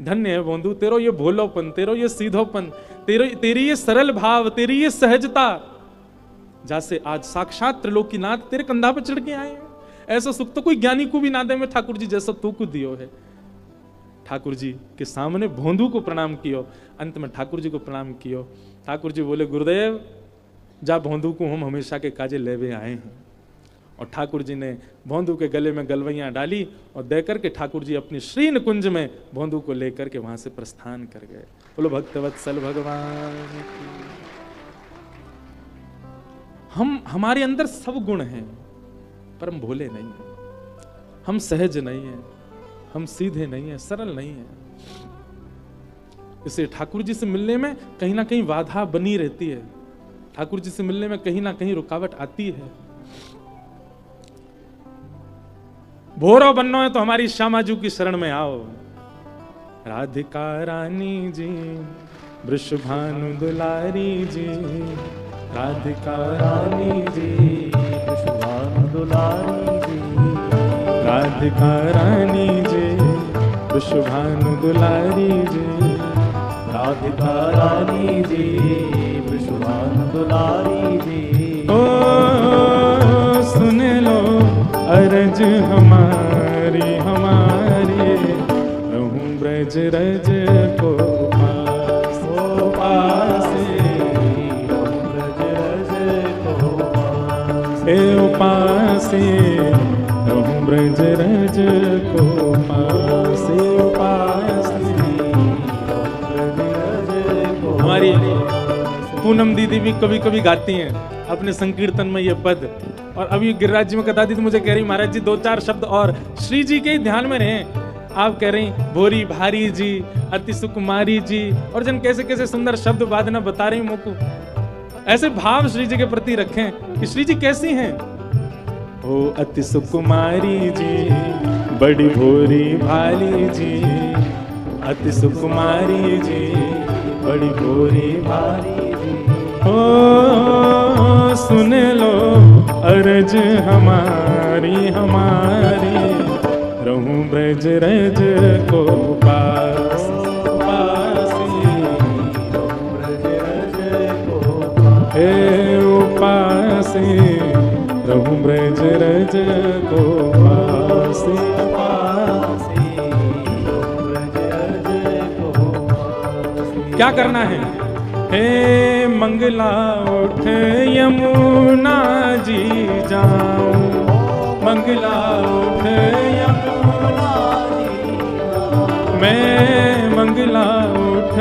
धन्य है भोंदू, तेरो ये भोलोपन, तेरो ये सीधोपन, तेरी ये सरल भाव, तेरी ये सहजता, जैसे आज साक्षात त्रिलोकीनाथ तेरे कंधा पर चढ़ के आए हैं। ऐसा सुख तो कोई ज्ञानी को भी ना दे में ठाकुर जी जैसा तू को दियो है। ठाकुर जी के सामने भोंदू को प्रणाम कियो, अंत में ठाकुर जी को प्रणाम कियो। ठाकुर जी बोले, गुरुदेव जा भोंदू को हम हमेशा के काजे लेवे आए हैं। और ठाकुर जी ने भोंदू के गले में गलवैयां डाली और देकर के ठाकुर जी अपनी श्री निकुंज में भोंदू को लेकर के वहां से प्रस्थान कर गए। बोलो भक्तवत्सल भगवान की। हमारे अंदर सब गुण हैं, पर हम भोले नहीं हैं, हम सहज नहीं हैं, हम सीधे नहीं हैं, सरल नहीं हैं। इसे ठाकुर जी से मिलने में कहीं ना कहीं बाधा बनी रहती है, ठाकुर जी से मिलने में कहीं ना कहीं रुकावट आती है। भोरो बनना है तो हमारी श्यामाजू की शरण में आओ। राधिका रानी जी, वृषभानु दुलारी जी, राधिका रानी जी, वृषभानु दुलारी जी, राधिका रानी जी, वृषभानु दुलारी जी, राधिका रानी जी, वृषभानु दुलारी जी। ओ सुन लो अरज हमारी हमारी, रहूं ब्रज रज को पास, ओ पासे, रहूं ब्रज रज को पास, ए उपासे, रहूं ब्रज रज को पास, ए उपासे, रहूं ब्रज रज को। हमारी पूनम दीदी भी कभी कभी गाती हैं अपने संकीर्तन में ये पद, और अभी गिरिराज जी में कथा दी तो मुझे कह रही, महाराज जी 2-4 शब्द और श्री जी के ध्यान में रहें। आप कह रही भोरी भारी जी, अति सुकुमारी जी, और जन कैसे कैसे सुंदर शब्द वादना बता रही मुझको। ऐसे भाव श्री जी के प्रति रखें कि श्री जी कैसी हैं, हो अति सुकुमारी जी बड़ी भोरी भाली जी, अति सुकुमारी जी बड़ी भोरी भाली जी। हो सुन लो अर्ज हमारी हमारी, रहूं ब्रज रज को पास उपासी, रहूं ब्रज रज को पासी। क्या करना है? हे मंगला उठ यमुना जी जाऊं, मंगला उठ यमुना जी जाऊं, मैं मंगला उठ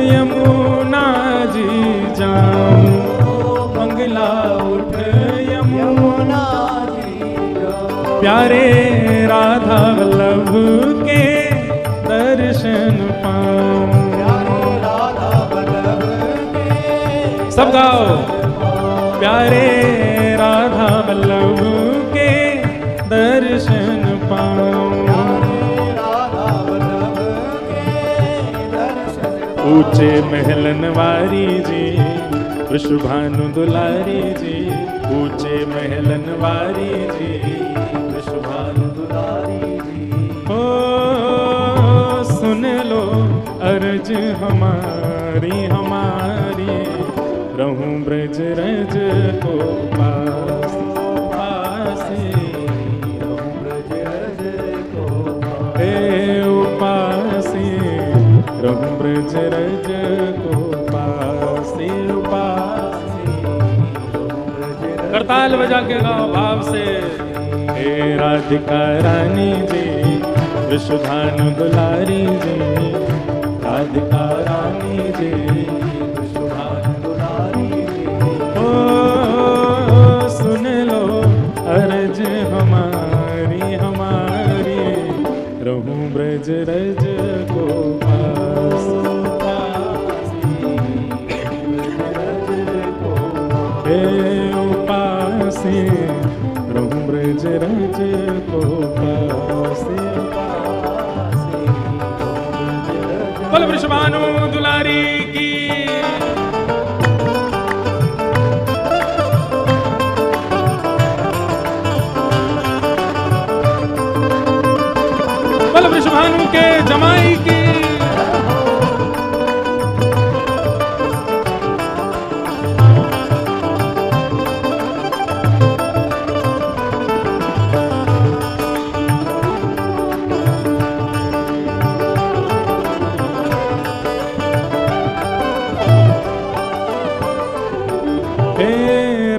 यमुना जी जाऊं, मंगला उठ यमुना जी जाऊं, प्यारे राधा वल्लभ के दर्शन पाऊं, सब गाओ, प्यारे राधा वल्लभ के दर्शन पाऊं, ऊंचे महलन वारी जी वृषभानु दुलारी जी, ऊंचे महलन वारी जी वृषभानु दुलारी जी। हो सुन लो अर्ज हमारी हमारी, रहूं ब्रज रज को पास पासी, रहूं ब्रज रज को हे उपासी, रहूं ब्रज रज को पासी उपासी। करताल बजा के गाओ भाव से। हे राधिका रानी जी वृषभानु दुलारी जी, राधिका रानी जी वृषभानु दुलारी जी। ओ सुन लो अर्ज हमारी हमारी, रहूं ब्रज रज को पास पासी, हे उपासी, रहूं ब्रज रज को पासी पासी। बोल वृषभानु दुलारी की। बोल वृषभानु के जमाई की।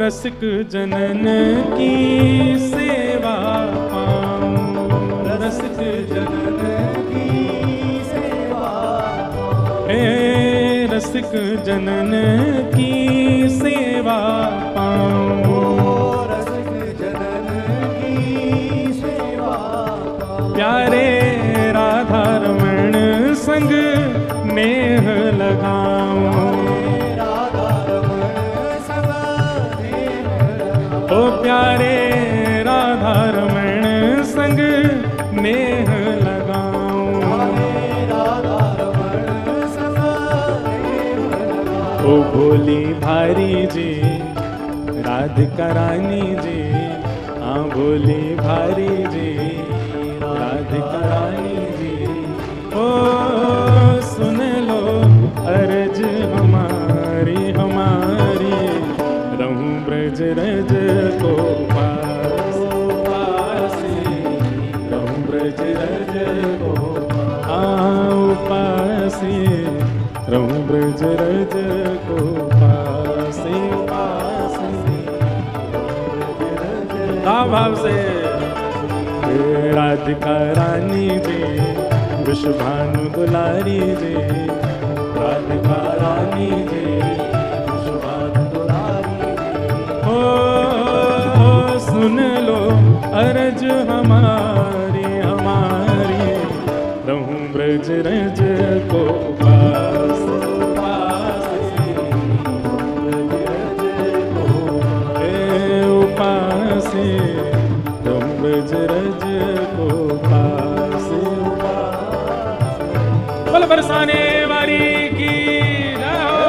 रसिक जनन की सेवा पाऊं, रसिक जनन की सेवा पाऊं, हे रसिक जनन की सेवा पाऊं, रसिक जनन की सेवा पाऊं, प्यारे राधा रमण संग नेह लगाऊं, ओ प्यारे राधा रमण संग नेह लगाऊं, ओ भोली भारी जी राधिका रानी जी, हाँ भोली भारी जी राधिका रानी जी। ओ सुन लो अर्ज हमारी हमारी, रहूं ब्रज रज को पास पासी, रहूं ब्रज रज को पासी, रहूं ब्रज रज को पासी पासी। भाव से। राधिका रानी जी वृषभानु दुलारी जी, राधिका रानी जी वृषभानु दुलारी जी। ओ सुन लो अर्ज हमारी हमारी, रहूं ब्रज रज को पास पासी, ब्रज रज को हे उपासी, तुम ब्रज रज को पासे। बोल बरसाने वाली की जय हो।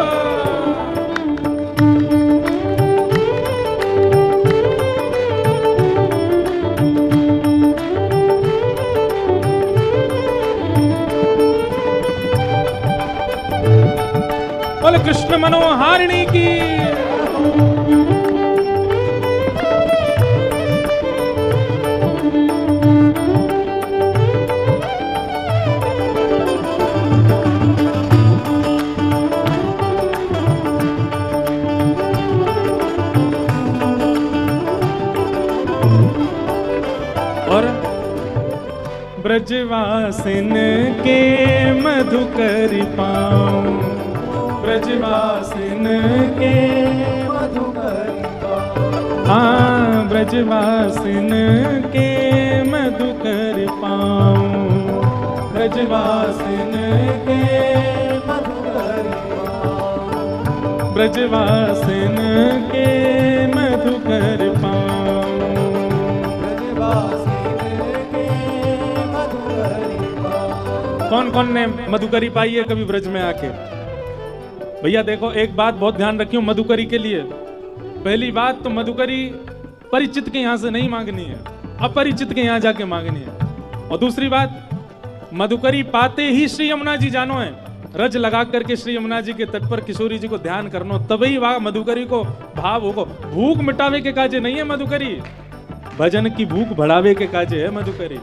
बोल कृष्ण मनोहारिणी की। और ब्रजवासिन के मधुकर पाऊं, ब्रजवासिन के मधुकर पाऊं। हाँ ब्रजवासिन के मधुकर पाऊं, ब्रजवासिन के मधुकर पाऊं, ब्रजवासिन के मधुकर पाऊं, कौन कौन ने मधुकरी पाई है कभी ब्रज में आके? भैया देखो एक बात बहुत ध्यान रखियो मधुकरी के लिए। पहली बात तो मधुकरी परिचित के यहां से नहीं मांगनी है, अपरिचित के यहां जाके मांगनी है। और दूसरी बात मधुकरी पाते ही श्री यमुना जी जानो है, रज लगा करके श्री यमुना जी के तट पर किशोरी जी को ध्यान करनो, तभी वह मधुकरी को भाव होगा। भूख मिटावे के काजे नहीं है मधुकरी, भजन की भूख बढ़ावे के काजे है मधुकरी।